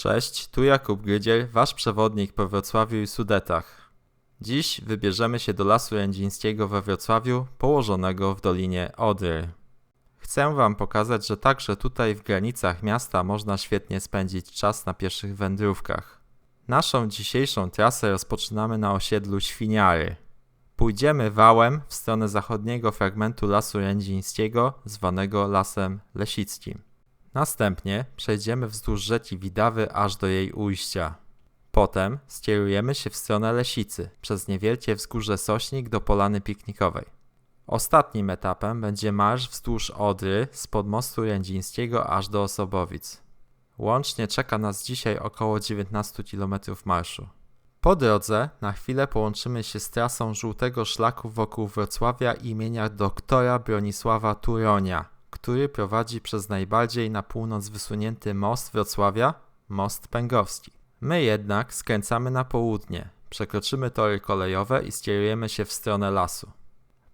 Cześć, tu Jakub Grydziel, wasz przewodnik po Wrocławiu i Sudetach. Dziś wybierzemy się do Lasu Jędzińskiego we Wrocławiu, położonego w Dolinie Odry. Chcę wam pokazać, że także tutaj w granicach miasta można świetnie spędzić czas na pieszych wędrówkach. Naszą dzisiejszą trasę rozpoczynamy na osiedlu Świniary. Pójdziemy wałem w stronę zachodniego fragmentu Lasu Jędzińskiego, zwanego Lasem Lesickim. Następnie przejdziemy wzdłuż rzeki Widawy aż do jej ujścia. Potem skierujemy się w stronę Lesicy, przez niewielkie wzgórze Sośnik do Polany Piknikowej. Ostatnim etapem będzie marsz wzdłuż Odry spod mostu Jędzińskiego aż do Osobowic. Łącznie czeka nas dzisiaj około 19 km marszu. Po drodze na chwilę połączymy się z trasą żółtego szlaku wokół Wrocławia imienia doktora Bronisława Turonia, który prowadzi przez najbardziej na północ wysunięty most Wrocławia, most Pęgowski. My jednak skręcamy na południe, przekroczymy tory kolejowe i skierujemy się w stronę lasu.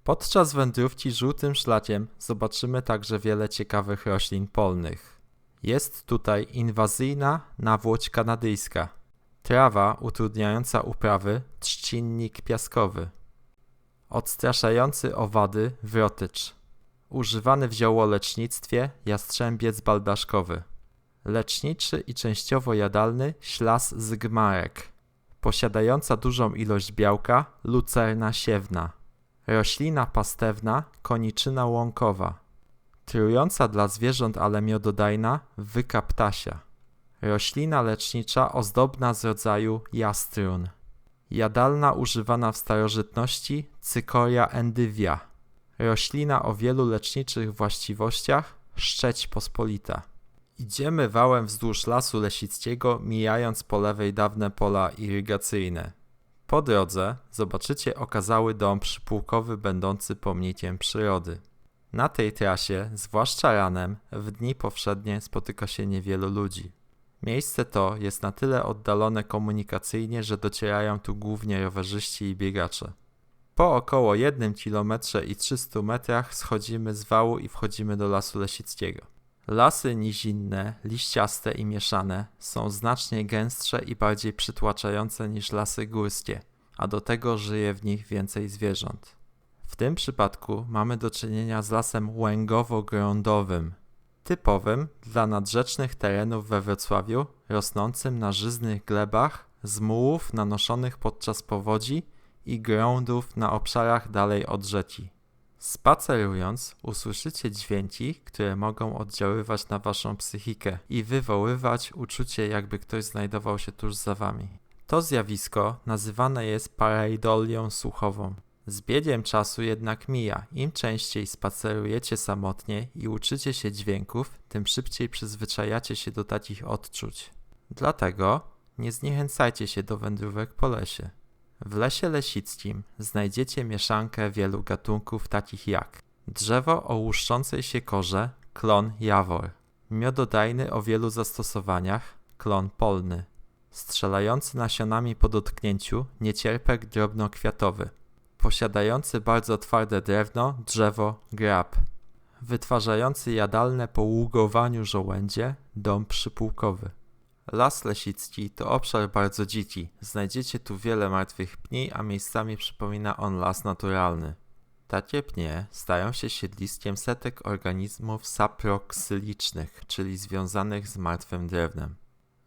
Podczas wędrówki żółtym szlakiem zobaczymy także wiele ciekawych roślin polnych. Jest tutaj inwazyjna nawłoć kanadyjska, trawa utrudniająca uprawy, trzcinnik piaskowy, odstraszający owady wrotycz, używany w ziołolecznictwie jastrzębiec baldaszkowy, leczniczy i częściowo jadalny ślas z gmarek, posiadająca dużą ilość białka lucerna siewna, roślina pastewna koniczyna łąkowa, trująca dla zwierząt, ale miododajna wyka ptasia, roślina lecznicza ozdobna z rodzaju jastrun, jadalna używana w starożytności cykoria endywia, roślina o wielu leczniczych właściwościach szczeć pospolita. Idziemy wałem wzdłuż Lasu Lesickiego, mijając po lewej dawne pola irygacyjne. Po drodze zobaczycie okazały dom przypułkowy będący pomnikiem przyrody. Na tej trasie, zwłaszcza ranem, w dni powszednie spotyka się niewielu ludzi. Miejsce to jest na tyle oddalone komunikacyjnie, że docierają tu głównie rowerzyści i biegacze. Po około 1 km i 300 metrach schodzimy z wału i wchodzimy do Lasu Lesickiego. Lasy nizinne, liściaste i mieszane są znacznie gęstsze i bardziej przytłaczające niż lasy górskie, a do tego żyje w nich więcej zwierząt. W tym przypadku mamy do czynienia z lasem łęgowo-grądowym, typowym dla nadrzecznych terenów we Wrocławiu, rosnącym na żyznych glebach z mułów nanoszonych podczas powodzi i grądów na obszarach dalej od rzeki. Spacerując usłyszycie dźwięki, które mogą oddziaływać na waszą psychikę i wywoływać uczucie, jakby ktoś znajdował się tuż za wami. To zjawisko nazywane jest pareidolią słuchową. Z biegiem czasu jednak mija. Im częściej spacerujecie samotnie i uczycie się dźwięków, tym szybciej przyzwyczajacie się do takich odczuć. Dlatego nie zniechęcajcie się do wędrówek po lesie. W Lesie Lesickim znajdziecie mieszankę wielu gatunków takich jak drzewo o łuszczącej się korze, klon jawor, miododajny o wielu zastosowaniach, klon polny, strzelający nasionami po dotknięciu, niecierpek drobnokwiatowy, posiadający bardzo twarde drewno, drzewo grab, wytwarzający jadalne po ługowaniu żołędzie, dąb przypułkowy. Las Lesicki to obszar bardzo dziki. Znajdziecie tu wiele martwych pni, a miejscami przypomina on las naturalny. Takie pnie stają się siedliskiem setek organizmów saproksylicznych, czyli związanych z martwym drewnem.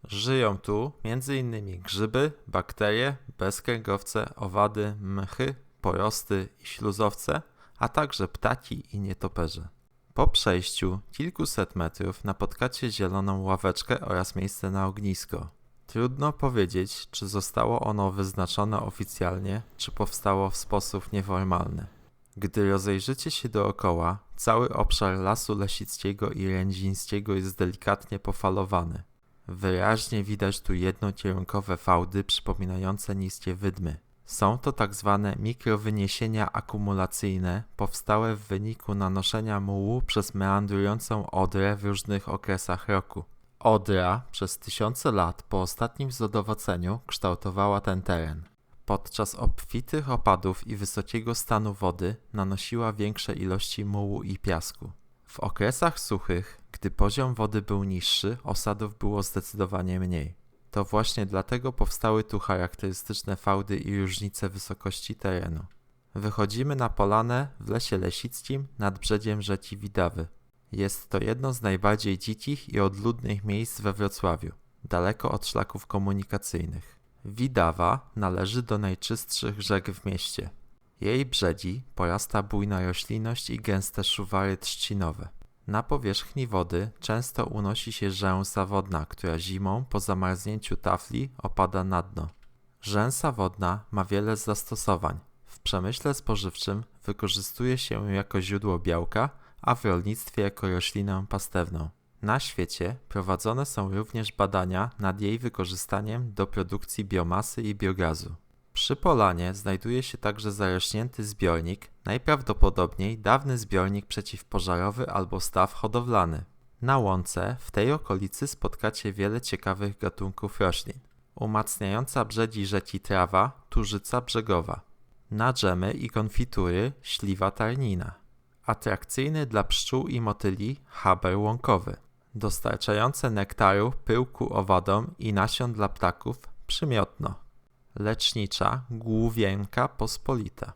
Żyją tu m.in. grzyby, bakterie, bezkręgowce, owady, mchy, porosty i śluzowce, a także ptaki i nietoperze. Po przejściu kilkuset metrów napotkacie zieloną ławeczkę oraz miejsce na ognisko. Trudno powiedzieć, czy zostało ono wyznaczone oficjalnie, czy powstało w sposób nieformalny. Gdy rozejrzycie się dookoła, cały obszar Lasu Lesickiego i Jędzińskiego jest delikatnie pofalowany. Wyraźnie widać tu jednokierunkowe fałdy przypominające niskie wydmy. Są to tak zwane mikrowyniesienia akumulacyjne powstałe w wyniku nanoszenia mułu przez meandrującą Odrę w różnych okresach roku. Odra przez tysiące lat po ostatnim zlodowoceniu kształtowała ten teren. Podczas obfitych opadów i wysokiego stanu wody nanosiła większe ilości mułu i piasku. W okresach suchych, gdy poziom wody był niższy, osadów było zdecydowanie mniej. To właśnie dlatego powstały tu charakterystyczne fałdy i różnice wysokości terenu. Wychodzimy na polanę w lesie lesickim nad brzegiem rzeki Widawy. Jest to jedno z najbardziej dzikich i odludnych miejsc we Wrocławiu, daleko od szlaków komunikacyjnych. Widawa należy do najczystszych rzek w mieście. Jej brzegi porasta bujna roślinność i gęste szuwary trzcinowe. Na powierzchni wody często unosi się rzęsa wodna, która zimą po zamarznięciu tafli opada na dno. Rzęsa wodna ma wiele zastosowań. W przemyśle spożywczym wykorzystuje się ją jako źródło białka, a w rolnictwie jako roślinę pastewną. Na świecie prowadzone są również badania nad jej wykorzystaniem do produkcji biomasy i biogazu. Przy polanie znajduje się także zarośnięty zbiornik, najprawdopodobniej dawny zbiornik przeciwpożarowy albo staw hodowlany. Na łące w tej okolicy spotkacie wiele ciekawych gatunków roślin. Umacniająca brzegi rzeki trawa, tużyca brzegowa. Na dżemy i konfitury śliwa tarnina. Atrakcyjny dla pszczół i motyli haber łąkowy. Dostarczające nektaru, pyłku owadom i nasion dla ptaków przymiotno. Lecznicza, główienka pospolita.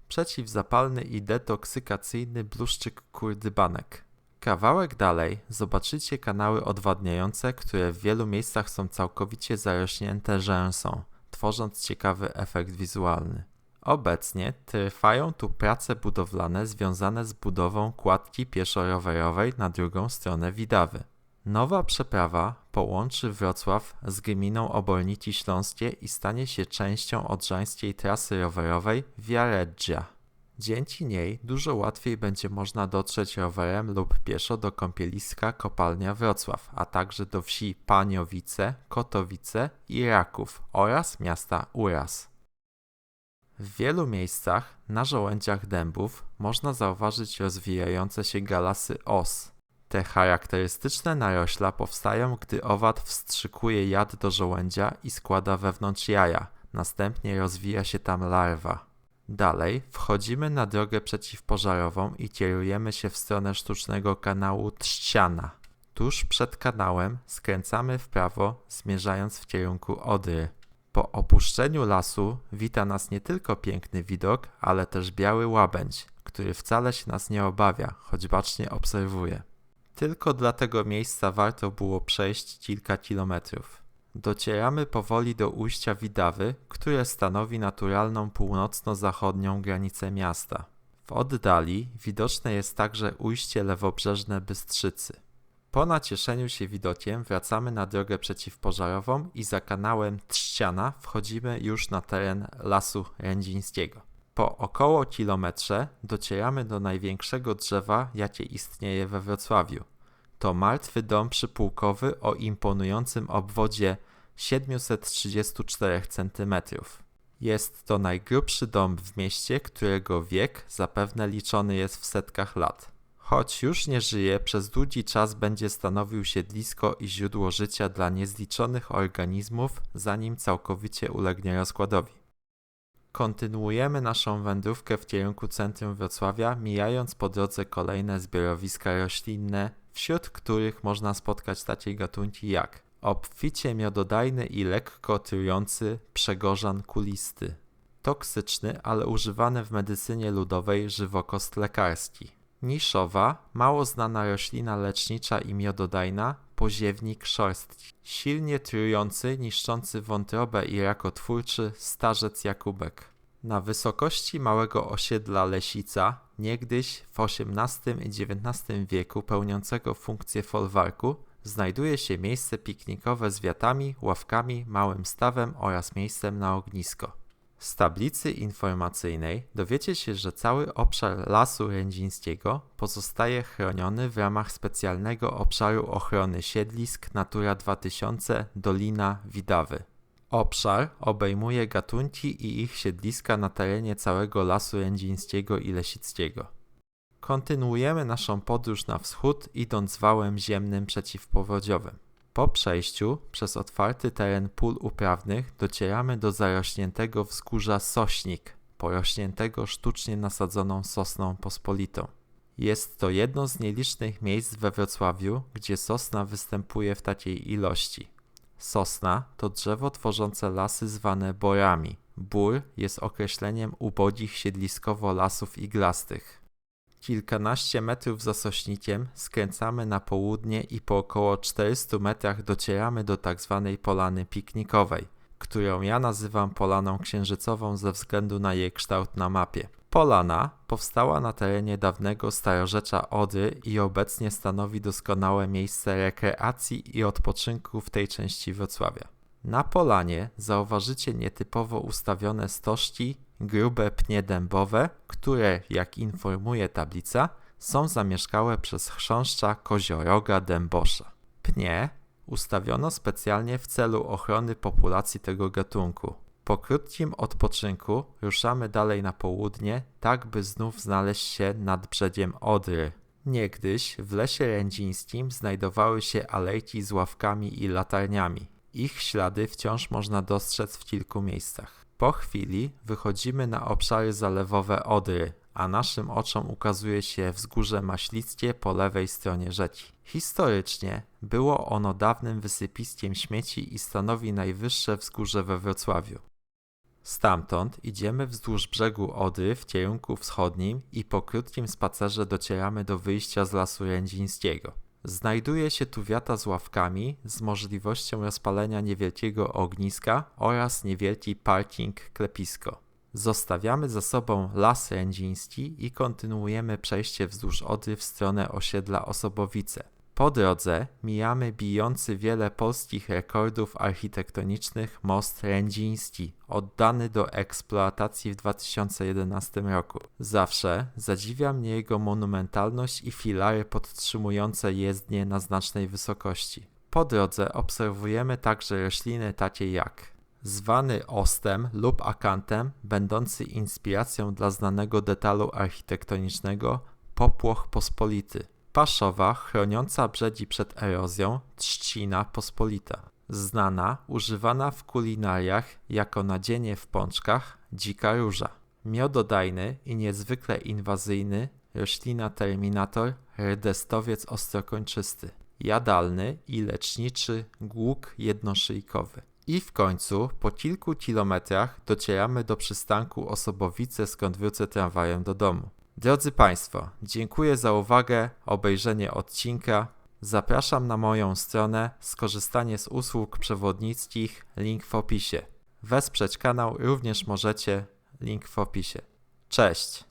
Przeciwzapalny i detoksykacyjny bluszczyk kurdybanek. Kawałek dalej zobaczycie kanały odwadniające, które w wielu miejscach są całkowicie zarośnięte rzęsą, tworząc ciekawy efekt wizualny. Obecnie trwają tu prace budowlane związane z budową kładki pieszo-rowerowej na drugą stronę Widawy. Nowa przeprawa połączy Wrocław z gminą Oborniki Śląskie i stanie się częścią odrzańskiej trasy rowerowej Via Reggia. Dzięki niej dużo łatwiej będzie można dotrzeć rowerem lub pieszo do kąpieliska Kopalnia Wrocław, a także do wsi Paniowice, Kotowice i Raków oraz miasta Uraz. W wielu miejscach na żołędziach dębów można zauważyć rozwijające się galasy os. Te charakterystyczne narośla powstają, gdy owad wstrzykuje jad do żołędzia i składa wewnątrz jaja, następnie rozwija się tam larwa. Dalej wchodzimy na drogę przeciwpożarową i kierujemy się w stronę sztucznego kanału Trzciana. Tuż przed kanałem skręcamy w prawo, zmierzając w kierunku Odry. Po opuszczeniu lasu wita nas nie tylko piękny widok, ale też biały łabędź, który wcale się nas nie obawia, choć bacznie obserwuje. Tylko dla tego miejsca warto było przejść kilka kilometrów. Docieramy powoli do ujścia Widawy, które stanowi naturalną północno-zachodnią granicę miasta. W oddali widoczne jest także ujście lewobrzeżne Bystrzycy. Po nacieszeniu się widokiem wracamy na drogę przeciwpożarową i za kanałem Trzciana wchodzimy już na teren Lasu Rędzińskiego. Po około kilometrze docieramy do największego drzewa, jakie istnieje we Wrocławiu. To martwy dąb przypułkowy o imponującym obwodzie 734 cm. Jest to najgrubszy dąb w mieście, którego wiek zapewne liczony jest w setkach lat. Choć już nie żyje, przez długi czas będzie stanowił siedlisko i źródło życia dla niezliczonych organizmów, zanim całkowicie ulegnie rozkładowi. Kontynuujemy naszą wędrówkę w kierunku centrum Wrocławia, mijając po drodze kolejne zbiorowiska roślinne, wśród których można spotkać takie gatunki jak obficie miododajny i lekko trujący przegorzan kulisty, toksyczny, ale używany w medycynie ludowej żywokost lekarski, niszowa, mało znana roślina lecznicza i miododajna, poziewnik szorstki, silnie trujący, niszczący wątrobę i rakotwórczy starzec Jakubek. Na wysokości małego osiedla Lesica, niegdyś w XVIII i XIX wieku pełniącego funkcję folwarku, znajduje się miejsce piknikowe z wiatami, ławkami, małym stawem oraz miejscem na ognisko. Z tablicy informacyjnej dowiecie się, że cały obszar Lasu Rędzińskiego pozostaje chroniony w ramach specjalnego obszaru ochrony siedlisk Natura 2000 Dolina Widawy. Obszar obejmuje gatunki i ich siedliska na terenie całego Lasu Rędzińskiego i Lesickiego. Kontynuujemy naszą podróż na wschód, idąc wałem ziemnym przeciwpowodziowym. Po przejściu przez otwarty teren pól uprawnych docieramy do zarośniętego wzgórza Sośnik, porośniętego sztucznie nasadzoną sosną pospolitą. Jest to jedno z nielicznych miejsc we Wrocławiu, gdzie sosna występuje w takiej ilości. Sosna to drzewo tworzące lasy zwane borami. Bór jest określeniem ubogich siedliskowo lasów iglastych. Kilkanaście metrów za sośnikiem skręcamy na południe i po około 400 metrach docieramy do tzw. polany piknikowej, którą ja nazywam Polaną Księżycową ze względu na jej kształt na mapie. Polana powstała na terenie dawnego starorzecza Odry i obecnie stanowi doskonałe miejsce rekreacji i odpoczynku w tej części Wrocławia. Na polanie zauważycie nietypowo ustawione stożki, grube pnie dębowe, które, jak informuje tablica, są zamieszkałe przez chrząszcza kozioroga dębosza. Pnie ustawiono specjalnie w celu ochrony populacji tego gatunku. Po krótkim odpoczynku ruszamy dalej na południe, tak by znów znaleźć się nad brzegiem Odry. Niegdyś w lesie rędzińskim znajdowały się alejki z ławkami i latarniami. Ich ślady wciąż można dostrzec w kilku miejscach. Po chwili wychodzimy na obszary zalewowe Odry, a naszym oczom ukazuje się wzgórze Maślickie po lewej stronie rzeki. Historycznie było ono dawnym wysypiskiem śmieci i stanowi najwyższe wzgórze we Wrocławiu. Stamtąd idziemy wzdłuż brzegu Odry w kierunku wschodnim i po krótkim spacerze docieramy do wyjścia z Lasu Rędzińskiego. Znajduje się tu wiata z ławkami z możliwością rozpalenia niewielkiego ogniska oraz niewielki parking-klepisko. Zostawiamy za sobą Las Rędziński i kontynuujemy przejście wzdłuż Odry w stronę osiedla Osobowice. Po drodze mijamy bijący wiele polskich rekordów architektonicznych most Rędziński, oddany do eksploatacji w 2011 roku. Zawsze zadziwia mnie jego monumentalność i filary podtrzymujące jezdnię na znacznej wysokości. Po drodze obserwujemy także rośliny takie jak zwany ostem lub akantem, będący inspiracją dla znanego detalu architektonicznego popłoch pospolity. Paszowa chroniąca brzegi przed erozją, trzcina pospolita. Znana, używana w kulinariach jako nadzienie w pączkach, dzika róża. Miododajny i niezwykle inwazyjny, roślina terminator, rdestowiec ostrokończysty. Jadalny i leczniczy głuk jednoszyjkowy. I w końcu, po kilku kilometrach docieramy do przystanku Osobowice, skąd wrócę tramwajem do domu. Drodzy Państwo, dziękuję za uwagę, obejrzenie odcinka. Zapraszam na moją stronę, skorzystanie z usług przewodnickich, link w opisie. Wesprzeć kanał również możecie, link w opisie. Cześć!